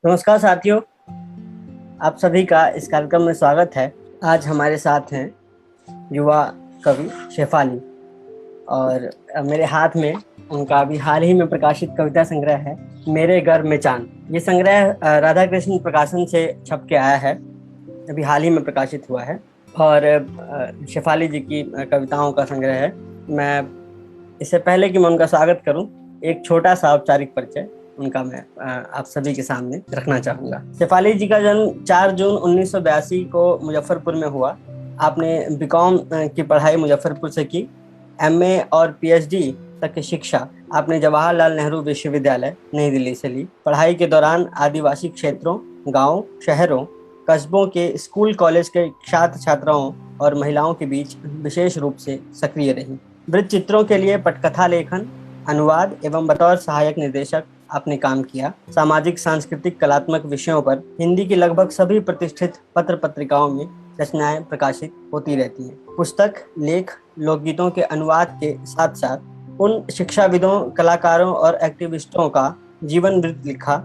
नमस्कार साथियों, आप सभी का इस कार्यक्रम में स्वागत है। आज हमारे साथ हैं युवा कवि शेफाली और मेरे हाथ में उनका अभी हाल ही में प्रकाशित कविता संग्रह है मेरे घर में चांद। ये संग्रह राधा कृष्ण प्रकाशन से छप के आया है, अभी हाल ही में प्रकाशित हुआ है और शेफाली जी की कविताओं का संग्रह है। मैं इससे पहले कि मैं उनका स्वागत करूं, एक छोटा सा औपचारिक परिचय उनका मैं आप सभी के सामने रखना चाहूंगा। शेफाली जी का जन्म 4 जून 1982 को मुजफ्फरपुर में हुआ। आपने बीकॉम की पढ़ाई मुजफ्फरपुर से की। एमए और पीएचडी तक की शिक्षा आपने जवाहरलाल नेहरू विश्वविद्यालय नई दिल्ली से ली। पढ़ाई के दौरान आदिवासी क्षेत्रों, गांव, शहरों, कस्बों के स्कूल कॉलेज के छात्र छात्राओं और महिलाओं के बीच विशेष रूप से सक्रिय रही। वृत्त चित्रों के लिए पटकथा लेखन, अनुवाद एवं बतौर सहायक निर्देशक आपने काम किया। सामाजिक, सांस्कृतिक, कलात्मक विषयों पर हिंदी की लगभग सभी प्रतिष्ठित पत्र पत्रिकाओं में रचनाएं प्रकाशित होती रहती हैं। पुस्तक, लेख, लोकगीतों के अनुवाद के साथ साथ उन शिक्षाविदों, कलाकारों और एक्टिविस्टों का जीवन वृत्त लिखा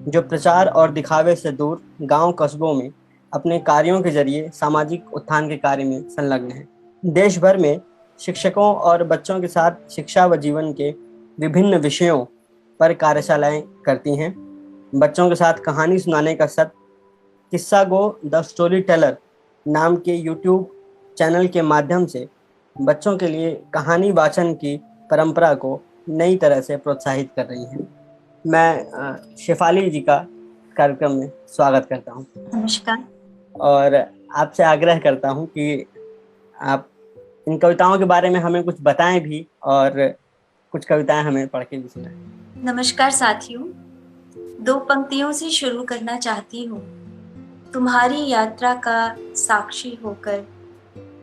जो प्रचार और दिखावे से दूर गांव कस्बों में अपने कार्यों के जरिए सामाजिक उत्थान के कार्य में संलग्न है। देश भर में शिक्षकों और बच्चों के साथ शिक्षा व जीवन के विभिन्न विषयों पर कार्यशालाएं करती हैं। बच्चों के साथ कहानी सुनाने का सत्र किस्सा गो द स्टोरी टेलर नाम के यूट्यूब चैनल के माध्यम से बच्चों के लिए कहानी वाचन की परंपरा को नई तरह से प्रोत्साहित कर रही है। मैं शेफाली जी का कार्यक्रम में स्वागत करता हूँ नमस्कार। और आपसे आग्रह करता हूँ कि आप इन कविताओं के बारे में हमें कुछ बताएं भी और कुछ कविताएं हमें पढ़ के भी सुनाएं। नमस्कार साथियों, 2 पंक्तियों से शुरू करना चाहती हूँ। तुम्हारी यात्रा का साक्षी होकर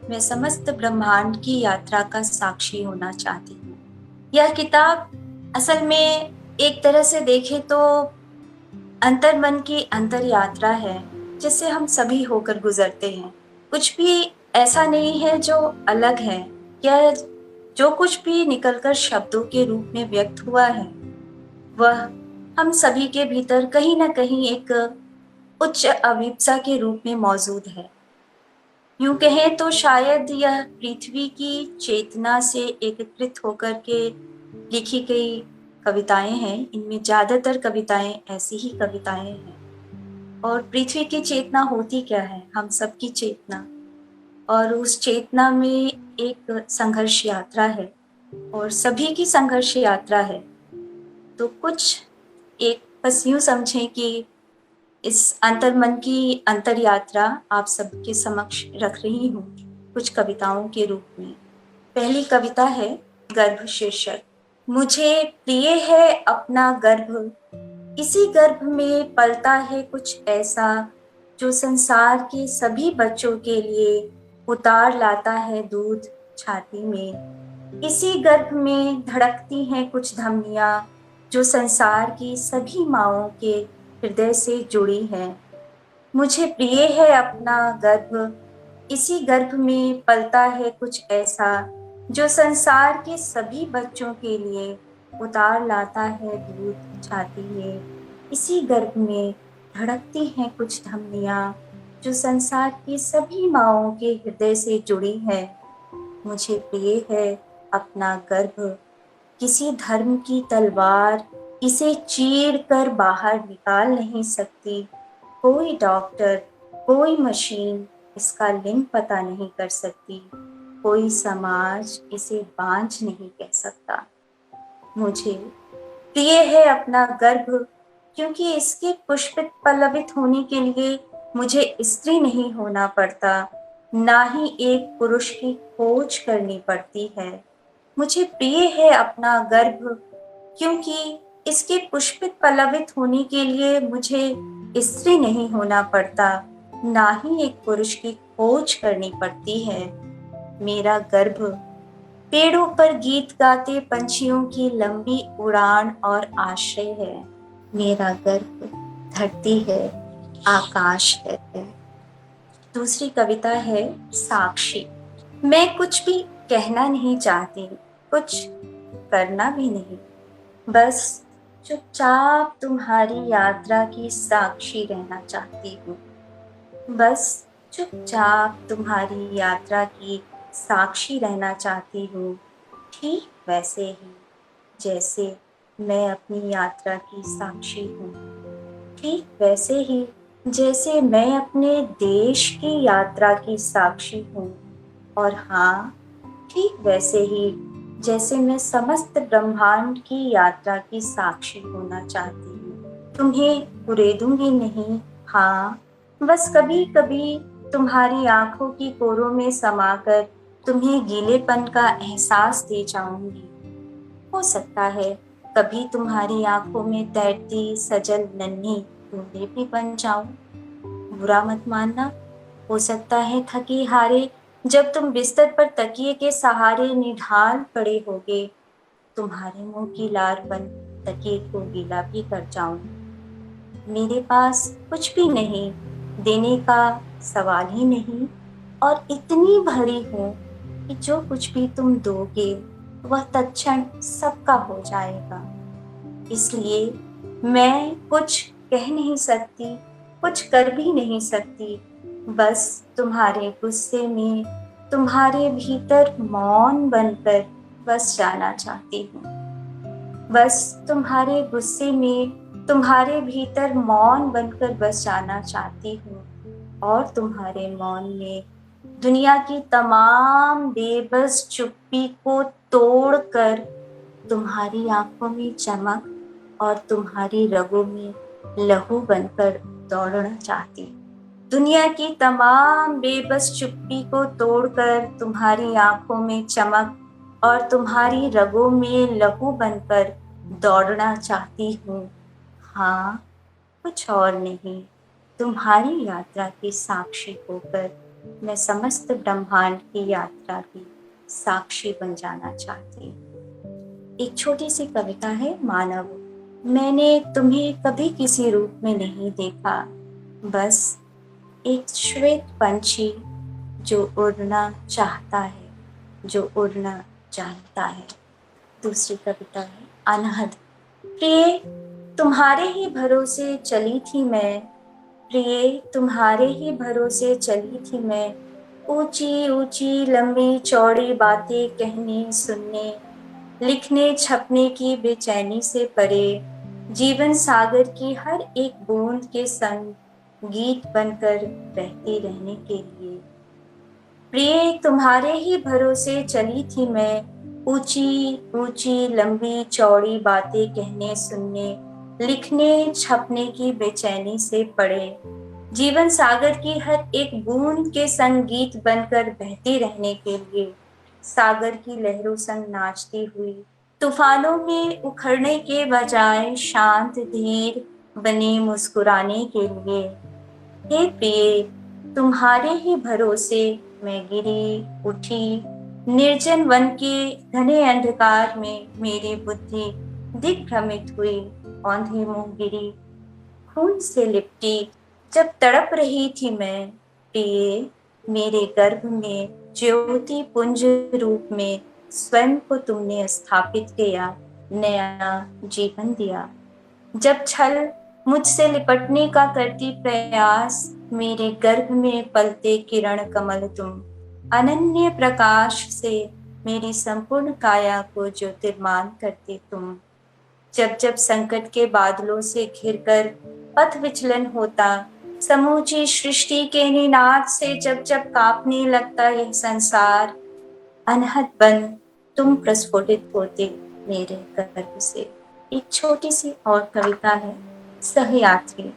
मैं समस्त ब्रह्मांड की यात्रा का साक्षी होना चाहती हूँ। यह किताब असल में एक तरह से देखें तो अंतर्मन की अंतर यात्रा है, जिससे हम सभी होकर गुजरते हैं। कुछ भी ऐसा नहीं है जो अलग है, या जो कुछ भी निकलकर शब्दों के रूप में व्यक्त हुआ है वह हम सभी के भीतर कहीं न कहीं एक उच्च अभिप्सा के रूप में मौजूद है। यूँ कहें तो शायद यह पृथ्वी की चेतना से एकत्रित होकर के लिखी गई कविताएँ हैं। इनमें ज़्यादातर कविताएँ ऐसी ही कविताएँ हैं। और पृथ्वी की चेतना होती क्या है? हम सबकी चेतना, और उस चेतना में एक संघर्ष यात्रा है और सभी की संघर्ष यात्रा है। तो कुछ एक बस यूँ समझें कि इस अंतर्मन की अंतर यात्रा आप सबके समक्ष रख रही हूँ कुछ कविताओं के रूप में। पहली कविता है गर्भ शीर्षक। मुझे प्रिय है अपना गर्भ, इसी गर्भ में पलता है कुछ ऐसा जो संसार के सभी बच्चों के लिए उतार लाता है दूध छाती में। इसी गर्भ में धड़कती हैं कुछ धमनियाँ जो संसार की सभी माँओं के हृदय से जुड़ी हैं। मुझे प्रिय है अपना गर्भ, इसी गर्भ में पलता है कुछ ऐसा जो संसार के सभी बच्चों के लिए उतार लाता है दूध छाती में। इसी गर्भ में धड़कती हैं कुछ धमनियाँ जो संसार की सभी माँओं के हृदय से जुड़ी हैं। मुझे प्रिय है अपना गर्भ, किसी धर्म की तलवार इसे चीर कर बाहर निकाल नहीं सकती। कोई डॉक्टर, कोई मशीन इसका लिंग पता नहीं कर सकती। कोई समाज इसे बांझ नहीं कह सकता। मुझे प्रिय है अपना गर्भ, क्योंकि इसके पुष्पित पल्लवित होने के लिए मुझे स्त्री नहीं होना पड़ता, ना ही एक पुरुष की खोज करनी पड़ती है। मुझे प्रिय है अपना गर्भ, क्योंकि इसके पुष्पित पल्लवित होने के लिए मुझे स्त्री नहीं होना पड़ता, ना ही एक पुरुष की खोज करनी पड़ती है। मेरा गर्भ पेड़ों पर गीत गाते पंछियों की लंबी उड़ान और आश्रय है। मेरा गर्भ धरती है, आकाश है। दूसरी कविता है साक्षी। मैं कुछ भी कहना नहीं चाहती, कुछ करना भी नहीं, बस चुपचाप तुम्हारी यात्रा की साक्षी रहना चाहती हूँ। बस चुपचाप तुम्हारी यात्रा की साक्षी रहना चाहती हूँ, ठीक वैसे ही जैसे मैं अपनी यात्रा की साक्षी हूँ। ठीक वैसे ही जैसे मैं अपने देश की यात्रा की साक्षी हूँ। और हाँ, ठीक वैसे ही जैसे मैं समस्त ब्रह्मांड की यात्रा की साक्षी होना चाहती हूँ। तुम्हें उड़ेदूंगी नहीं, हाँ, बस कभी कभी तुम्हारी आंखों की कोरों में समाकर तुम्हें गीलेपन का एहसास दे जाऊंगी। हो सकता है कभी तुम्हारी आंखों में तैरती सजल नन्ही बूंदें भी बन जाऊं। बुरा मत मानना, हो सकता है थकी हारे जब तुम बिस्तर पर तकिए के सहारे निढाल पड़े होगे, तुम्हारे मुंह की लार बन तकिए को गीला भी कर जाऊं। मेरे पास कुछ भी नहीं, देने का सवाल ही नहीं, और इतनी भरी हूं कि जो कुछ भी तुम दोगे वह तत्क्षण सबका हो जाएगा। इसलिए मैं कुछ कह नहीं सकती, कुछ कर भी नहीं सकती, बस तुम्हारे गुस्से में तुम्हारे भीतर मौन बनकर बस जाना चाहती हूँ। बस तुम्हारे गुस्से में तुम्हारे भीतर मौन बनकर बस जाना चाहती हूँ, और तुम्हारे मौन में दुनिया की तमाम बेबस चुप्पी को तोड़कर तुम्हारी आंखों में चमक और तुम्हारी रगों में लहू बनकर दौड़ना चाहती। दुनिया की तमाम बेबस चुप्पी को तोड़कर तुम्हारी आंखों में चमक और तुम्हारी रगों में लहू बनकर दौड़ना चाहती हूँ। हाँ, कुछ और नहीं, तुम्हारी यात्रा की साक्षी होकर मैं समस्त ब्रह्मांड की यात्रा की साक्षी बन जाना चाहती हूँ। एक छोटी सी कविता है, मानव। मैंने तुम्हें कभी किसी रूप में नहीं देखा, बस एक श्वेत पंछी जो उड़ना चाहता है, जो उड़ना जानता है। दूसरी कविता है, अनहद। प्रिय, तुम्हारे ही भरोसे चली थी मैं, प्रिय तुम्हारे ही भरोसे चली थी मैं, ऊंची ऊंची लंबी चौड़ी बातें कहने सुनने, लिखने छपने की बेचैनी से परे, जीवन सागर की हर एक बूंद के संग गीत बनकर बहती रहने के लिए। प्रिय, तुम्हारे ही भरोसे चली थी मैं, ऊंची ऊंची लंबी चौड़ी बातें कहने सुनने, लिखने छपने की बेचैनी से पड़े, जीवन सागर की हर एक बूंद के संग गीत बनकर बहती रहने के लिए, सागर की लहरों संग नाचती हुई, तूफानों में उखड़ने के बजाय शांत धीर बने मुस्कुराने के लिए। हे प्रिय, तुम्हारे ही भरोसे मैं गिरी उठी, निर्जन वन के घने अंधकार में मेरी बुद्धि दिग्भ्रमित हुई, औंधी मुंह गिरी, खून से लिपटी जब तड़प रही थी मैं। प्रिय, मेरे गर्भ में ज्योति पुंज रूप में स्वयं को तुमने स्थापित किया, नया जीवन दिया। जब छल मुझसे लिपटने का करती प्रयास, मेरे गर्भ में पलते किरण कमल तुम, अनन्य प्रकाश से मेरी संपूर्ण काया को ज्योतिर्मान करते तुम। जब जब संकट के बादलों से घिरकर पथ विचलन होता, समूची सृष्टि के निनाद से जब जब कांपने लगता यह संसार, अनहद बन तुम प्रस्फुटित होते मेरे गर्भ से। एक छोटी सी और कविता है, सहयात्री।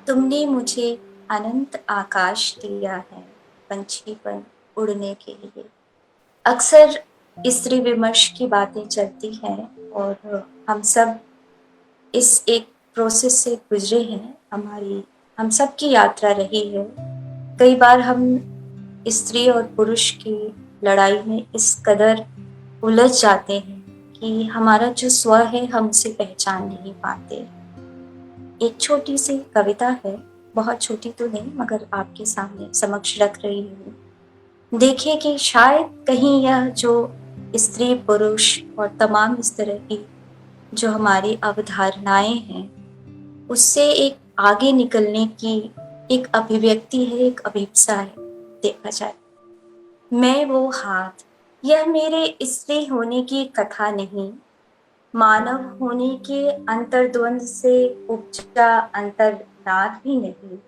तुमने मुझे अनंत आकाश दिया है पंछीपन उड़ने के लिए। अक्सर स्त्री विमर्श की बातें चलती हैं और हम सब इस एक प्रोसेस से गुजरे हैं, हम सब की यात्रा रही है। कई बार हम स्त्री और पुरुष की लड़ाई में इस कदर उलझ जाते हैं कि हमारा जो स्व है हम उसे पहचान नहीं पाते। एक छोटी सी कविता है, बहुत छोटी तो नहीं मगर आपके सामने समक्ष रख रही हूँ। देखिए कि शायद कहीं यह जो स्त्री पुरुष और तमाम इस तरह की जो हमारी अवधारणाएं हैं, उससे एक आगे निकलने की एक अभिव्यक्ति है, एक अभिप्सा है। देखा जाए, मैं वो हाथ, यह मेरे स्त्री होने की कथा नहीं, मानव होने के अंतर्द्वंद से उपजा अंतर्नाद भी नहीं।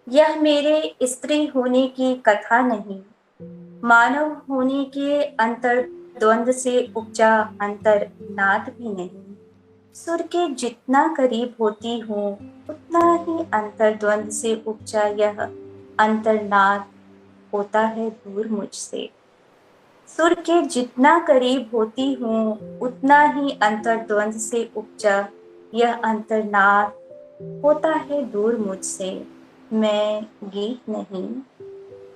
यह मेरे स्त्री होने की कथा नहीं, मानव होने के अंतर्द्वंद से उपजा अंतर्नाद भी नहीं। सुर के जितना करीब होती हूँ, उतना ही अंतर्द्वंद से उपजा यह अंतर्नाद होता है दूर मुझसे। सुर के जितना करीब होती हूँ, उतना ही अंतर्द्वंद से उपजा यह अंतर्नाद होता है दूर मुझसे। मैं गीत नहीं,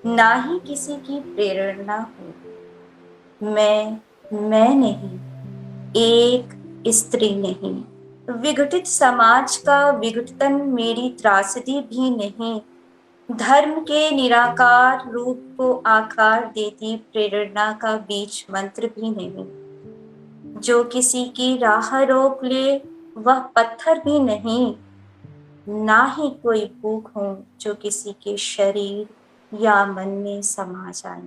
ना ही किसी की प्रेरणा हूँ। मैं नहीं, एक स्त्री नहीं, विघटित समाज का विघटन मेरी त्रासदी भी नहीं, धर्म के निराकार रूप को आकार देती प्रेरणा का बीज मंत्र भी नहीं। जो किसी की राह रोक ले वह पत्थर भी नहीं, ना ही कोई भूख हो जो किसी के शरीर या मन में समा जाए।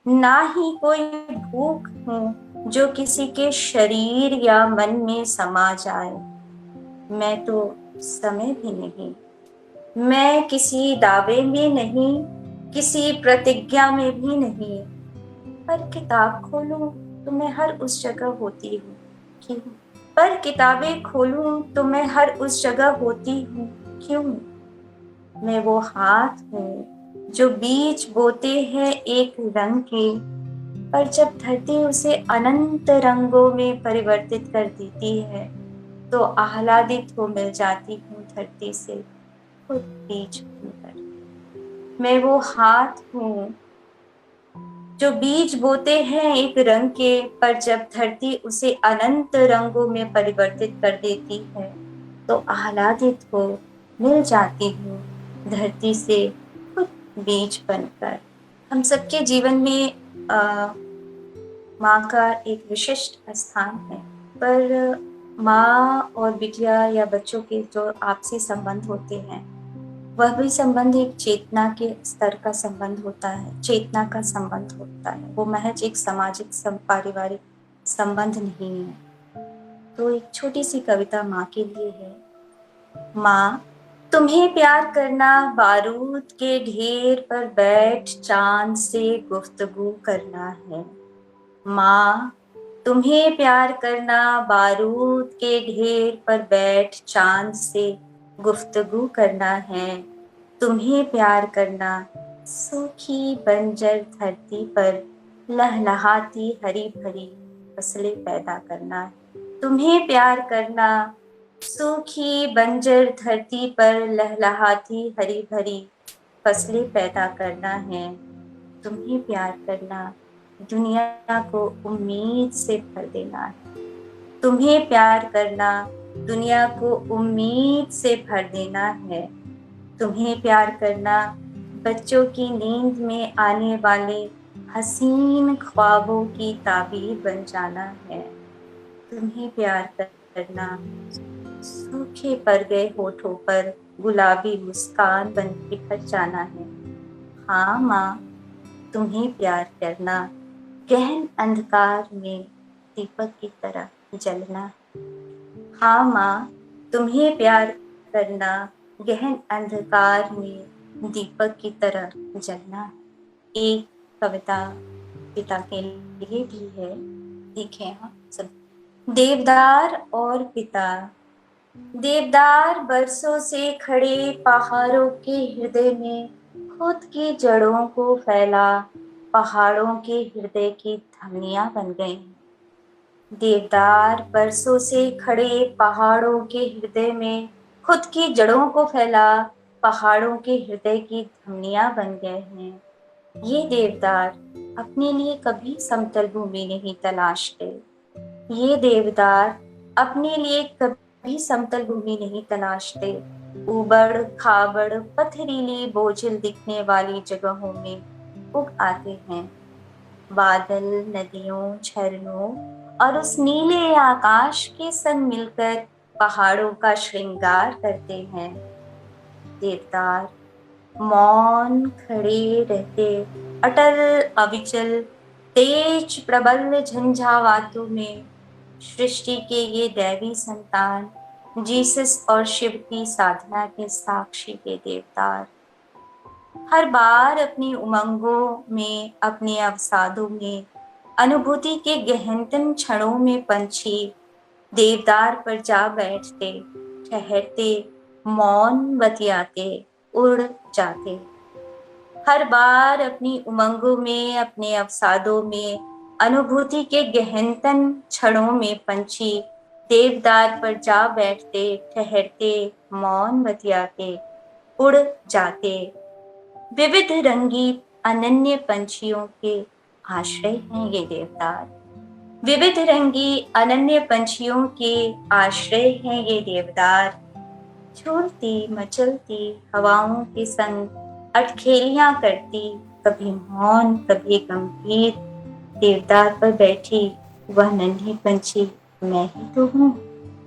ना ही कोई भूख हो जो किसी के शरीर या मन में समा जाए। मैं तो समय भी नहीं, मैं किसी दावे में नहीं, किसी प्रतिज्ञा में भी नहीं, पर किताब खोलूं तो मैं हर उस जगह होती हूँ। क्यों? पर किताबें खोलूं तो मैं हर उस जगह होती हूँ। क्यों? मैं वो हाथ हूँ जो बीज बोते हैं एक रंग के, पर जब धरती उसे अनंत रंगों में परिवर्तित कर देती है, तो आह्लादित हो मिल जाती हूँ धरती से खुद बीज बनकर। मैं वो हाथ हूँ जो बीज बोते हैं एक रंग के, पर जब धरती उसे अनंत रंगों में परिवर्तित कर देती है, तो आह्लादित हो मिल जाती हूँ धरती से खुद बीज बनकर। हम सबके जीवन में माँ का एक विशिष्ट स्थान है, पर माँ और बिटिया या बच्चों के जो आपसी संबंध होते हैं, वह भी संबंध एक चेतना के स्तर का संबंध होता है, चेतना का संबंध होता है। वो महज एक सामाजिक पारिवारिक संबंध नहीं है। तो एक छोटी सी कविता माँ के लिए है। माँ, तुम्हें प्यार करना बारूद के ढेर पर बैठ चांद से गुफ्तगू करना है। माँ, तुम्हें प्यार करना बारूद के ढेर पर बैठ चांद से गुफ्तगू करना है। तुम्हें प्यार करना सूखी बंजर धरती पर लहलहाती हरी भरी फसलें पैदा करना है। तुम्हें प्यार करना सूखी बंजर धरती पर लहलहाती हरी भरी फसलें पैदा करना है। तुम्हें प्यार करना दुनिया को उम्मीद से भर देना है। तुम्हें प्यार करना दुनिया को उम्मीद से भर देना है। तुम्हें प्यार करना बच्चों की नींद में आने वाले हसीन ख्वाबों की ताबीर बन जाना है। तुम्हें प्यार करना सूखे पड़ गए होठों पर गुलाबी मुस्कान बन के भर जाना है। हाँ माँ, तुम्हें प्यार करना गहन अंधकार में दीपक की तरह जलना। हाँ माँ, तुम्हें प्यार करना गहन अंधकार में दीपक की तरह जलना। एक कविता पिता के लिए भी है, देखें हम सब। देवदार और पिता। देवदार बरसों से खड़े पहाड़ों के हृदय में खुद की जड़ों को फैला पहाड़ों के हृदय की धमनियां बन गए। देवदार बरसों से खड़े पहाड़ों के हृदय में खुद की जड़ों को फैला पहाड़ों के हृदय की धमनियां बन गए हैं। ये देवदार अपने लिए कभी समतल भूमि नहीं तलाशते। ये देवदार अपने लिए कभी समतल भूमि नहीं तलाशते। उबड़ खाबड़ पथरीली बोझिल दिखने वाली जगहों में उग आते हैं। बादल, नदियों, झरनों और उस नीले आकाश के संग मिलकर पहाड़ों का श्रृंगार करते हैं। देवदार मौन खड़े रहते, अटल अविचल, तेज प्रबल झंझावातों में सृष्टि के ये दैवी संतान, जीसस और शिव की साधना के साक्षी के देवदार हर बार अपनी उमंगों में, अपने अवसादों में, अनुभूति के गहनतम क्षणों में पंछी देवदार पर जा बैठते, ठहरते, मौन बतियाते, उड़ जाते। हर बार अपनी उमंगों में, अपने अवसादों में, अनुभूति के गहनतम क्षणों में पंछी देवदार पर जा बैठते, ठहरते, मौन बतियाते, उड़ जाते। विविध रंगी अनन्य पंछियों के आश्रय हैं ये देवदार। विविध रंगी अनन्य पंछियों के आश्रय हैं ये देवदार। झूलती मचलती हवाओं के संग अटखेलियां करती, कभी मौन कभी गंभीर, देवदार पर बैठी वह नन्ही पंछी मैं ही तो हूँ,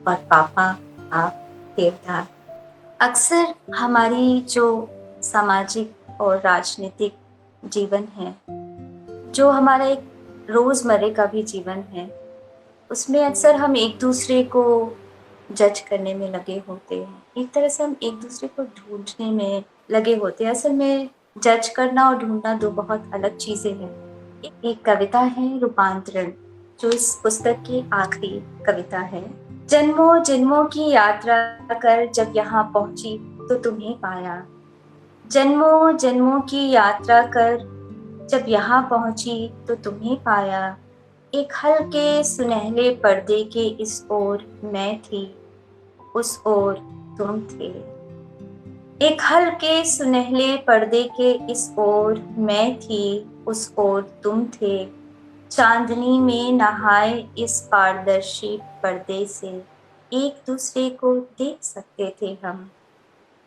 और पापा आप देवदार। अक्सर हमारी जो सामाजिक और राजनीतिक जीवन है, जो हमारा एक रोजमर्रे का भी जीवन है, उसमें अक्सर हम एक दूसरे को जज करने में लगे होते हैं। एक तरह से हम एक दूसरे को ढूंढने में लगे होते हैं। असल में जज करना और ढूंढना दो बहुत अलग चीजें हैं। एक कविता है रूपांतरण, जो इस पुस्तक की आखिरी कविता है। जन्मों जन्मों की यात्रा कर जब यहाँ पहुंची तो तुम्हें पाया। जन्मों जन्मों की यात्रा कर जब यहाँ पहुंची तो तुम्हें पाया। एक हल्के सुनहले पर्दे के इस ओर मैं थी, उस ओर तुम थे। एक हल्के सुनहले पर्दे के इस ओर मैं थी, उस ओर तुम थे। चांदनी में नहाए इस पारदर्शी पर्दे से एक दूसरे को देख सकते थे हम।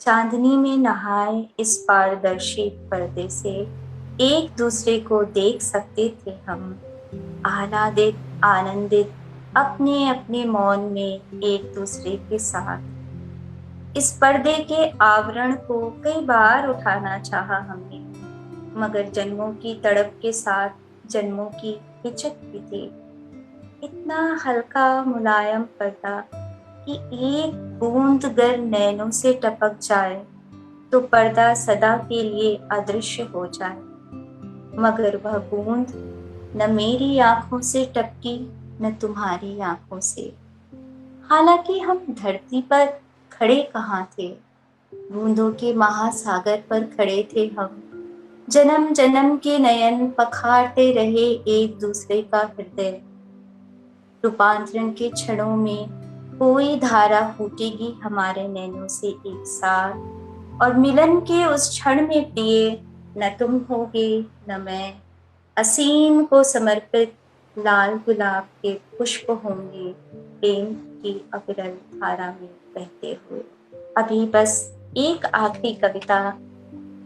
चांदनी में नहाए इस पारदर्शी पर्दे से एक दूसरे को देख सकते थे हम। आह्लादित आनंदित अपने अपने मौन में एक दूसरे के साथ। इस पर्दे के आवरण को कई बार उठाना चाहा हमने, मगर जन्मों की तड़प के साथ जन्मों की हिचक भी थी। इतना हल्का मुलायम पर्दा कि एक बूंद गर नैनों से टपक जाए तो पर्दा सदा के लिए अदृश्य हो जाए, मगर वह बूंद न मेरी आंखों से टपकी न तुम्हारी आंखों से। हालांकि हम धरती पर खड़े कहाँ थे, बूंदों के महासागर पर खड़े थे हम। जन्म जन्म के नयन पखारते रहे एक दूसरे का हृदय। रूपांतरण के क्षणों में कोई धारा फूटेगी हमारे नैनों से एक साथ, और मिलन के उस क्षण में प्रिय न तुम होगे न मैं। असीम को समर्पित लाल गुलाब के पुष्प होंगे प्रेम की अविरल धारा में बहते हुए। अभी बस एक आखिरी कविता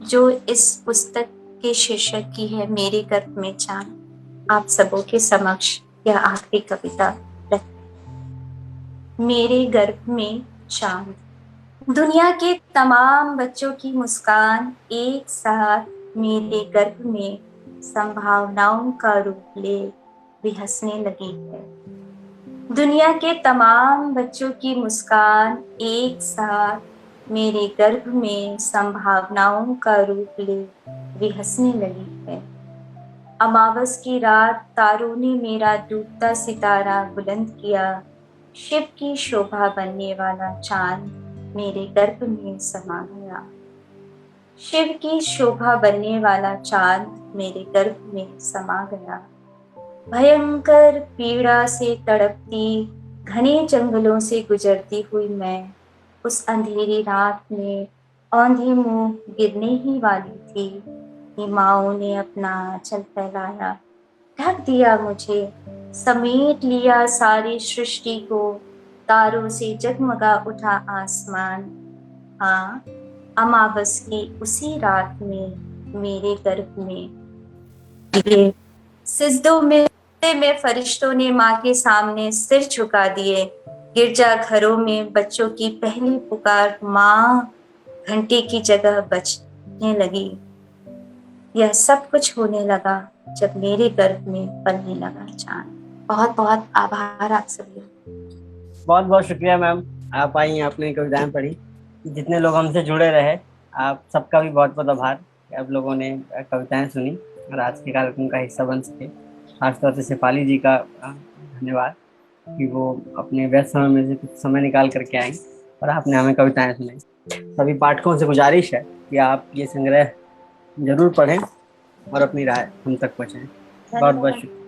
जो इस पुस्तक के शीर्षक की है, मेरे गर्भ में चांद, आप सबों के समक्ष यह आखिरी कविता रखती। मेरे गर्भ में चांद। दुनिया के तमाम बच्चों की मुस्कान एक साथ मेरे गर्भ में संभावनाओं का रूप ले भी हंसने लगी है। दुनिया के तमाम बच्चों की मुस्कान एक साथ मेरे गर्भ में संभावनाओं का रूप ले भी हंसने लगी है। अमावस की रात तारों ने मेरा डूबता सितारा बुलंद किया। शिव की शोभा बनने वाला चांद मेरे गर्भ में समा गया। शिव की शोभा बनने वाला चांद मेरे गर्भ में समा गया। भयंकर पीड़ा से तड़पती घने जंगलों से गुजरती हुई मैं उस अंधेरी रात में औंधे मुंह गिरने ही वाली थी कि माओ ने अपना आंचल फैलाया, ढक दिया मुझे, समेट लिया सारी सृष्टि को। तारों से जगमगा उठा आसमान। हाँ, अमावस की उसी रात में मेरे गर्भ में ये सिजदों में में फरिश्तों ने माँ के सामने सिर झुका दिए। गिरजा घरों में बच्चों की पहली पुकार माँ घंटी की जगह बजने लगी। यह सब कुछ होने लगा जब मेरे गर्भ में पलने लगा चांद। बहुत बहुत आभार आप सभी। बहुत बहुत शुक्रिया मैम, आप आई, आपने कविताएं पढ़ी, जितने लोग हमसे जुड़े रहे, आप सबका भी बहुत बहुत आभार कि आप लोगों ने कविताएं सुनी और आज के कार्यक्रम का हिस्सा बन सके। खासतौर से शेफाली जी का धन्यवाद कि वो अपने व्यस्त समय में से कुछ समय निकाल करके आई और आपने हमें कविताएं सुनाई। सभी पाठकों से गुजारिश है कि आप ये संग्रह जरूर पढ़ें और अपनी राय हम तक पहुँचाएं। बहुत बहुत शुक्रिया।